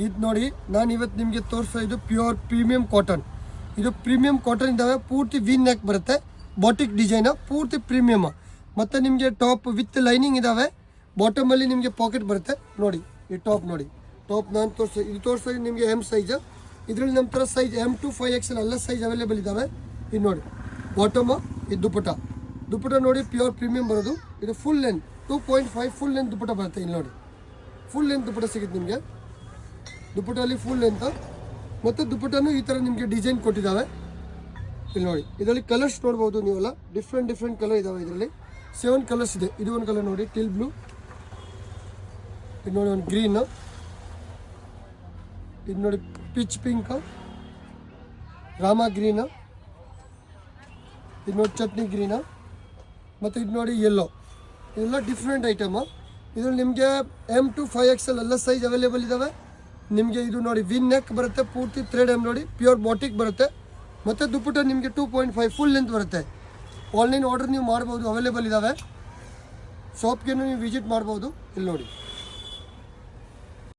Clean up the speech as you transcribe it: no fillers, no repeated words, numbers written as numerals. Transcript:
ಇದು ನೋಡಿ, ನಾನು ಇವತ್ತು ನಿಮಗೆ ತೋರಿಸ್ತಾ ಇದು ಪ್ಯೂರ್ ಪ್ರೀಮಿಯಂ ಕಾಟನ್. ಇದು ಪ್ರೀಮಿಯಂ ಕಾಟನ್ ಇದ್ದಾವೆ, ಪೂರ್ತಿ ವಿ ನೆಕ್ ಬರುತ್ತೆ, ಬಾಟಿಕ್ ಡಿಸೈನ್ ಪೂರ್ತಿ ಪ್ರೀಮಿಯಮ್. ಮತ್ತು ನಿಮಗೆ ಟಾಪ್ ವಿತ್ ಲೈನಿಂಗ್ ಇದ್ದಾವೆ, ಬಾಟಮಲ್ಲಿ ನಿಮಗೆ ಪಾಕೆಟ್ ಬರುತ್ತೆ. ನೋಡಿ ಈ ಟಾಪ್ ನೋಡಿ, ಟಾಪ್ ನಾನು ತೋರಿಸ್ತಾ ನಿಮಗೆ ಎಮ್ ಸೈಜ್. ಇದರಲ್ಲಿ ನಮ್ಮ ಥರ ಸೈಜ್ M2 5XL ಎಲ್ಲ ಸೈಜ್ ಅವೈಲೇಬಲ್ ಇದ್ದಾವೆ. ಇದು ನೋಡಿ ಬಾಟಮ್, ಇದು ದುಪ್ಪಟ ನೋಡಿ ಪ್ಯೂರ್ ಪ್ರೀಮಿಯಂ ಬರೋದು. ಇದು full length 2.5 full length dupatta ಬರುತ್ತೆ. ಇಲ್ಲಿ ನೋಡಿ ಫುಲ್ ಲೆಂತ್ ದುಪ್ಪಟ ಸಿಗುತ್ತೆ ನಿಮಗೆ. ದುಪ್ಪಟಲ್ಲಿ ಫುಲ್ ಲೆಂತ್ ಮತ್ತು ದುಪ್ಪಟನೂ ಈ ಥರ ನಿಮಗೆ ಡಿಸೈನ್ ಕೊಟ್ಟಿದ್ದಾವೆ. ಇಲ್ಲಿ ನೋಡಿ, ಇದರಲ್ಲಿ ಕಲರ್ಸ್ ನೋಡ್ಬೋದು ನೀವೆಲ್ಲ, ಡಿಫ್ರೆಂಟ್ ಕಲರ್ ಇದ್ದಾವೆ. ಇದರಲ್ಲಿ 7 ಕಲರ್ಸ್ ಇದೆ. ಇದು ಒಂದು ಕಲರ್ ನೋಡಿ ಟಿಲ್ ಬ್ಲೂ, ಇದು ನೋಡಿ ಒಂದು ಗ್ರೀನ್, ಇದು ನೋಡಿ ಪಿಚ್ ಪಿಂಕ್, ರಾಮ ಗ್ರೀನ್, ಇದು ನೋಡಿ ಚಟ್ನಿ ಗ್ರೀನ್, ಮತ್ತು ಇದು ನೋಡಿ ಯೆಲ್ಲೋ. ಇದೆಲ್ಲ ಡಿಫ್ರೆಂಟ್ ಐಟಮು. ಇದರಲ್ಲಿ ನಿಮಗೆ M2 5XL ಎಲ್ಲ ಸೈಜ್ ಅವೈಲೇಬಲ್ ಇದ್ದಾವೆ. ನಿಮಗೆ ಇದು ನೋಡಿ ವಿ ನೆಕ್ ಬರುತ್ತೆ, ಪೂರ್ತಿ ಥ್ರೆಡ್ ನೋಡಿ ಪ್ಯೂರ್ ಬಾಟಿಕ್ ಬರುತ್ತೆ. ಮತ್ತು ದುಪ್ಪಟ ನಿಮಗೆ 2.5 ಫುಲ್ ಲೆಂತ್ ಬರುತ್ತೆ. ಆನ್ಲೈನ್ ಆರ್ಡರ್ ನೀವು ಮಾಡ್ಬೋದು, ಅವೈಲೇಬಲ್ ಇದ್ದಾವೆ. ಶಾಪ್ಗೆ ನೀವು ವಿಸಿಟ್ ಮಾಡ್ಬೋದು. ಇಲ್ಲಿ ನೋಡಿ.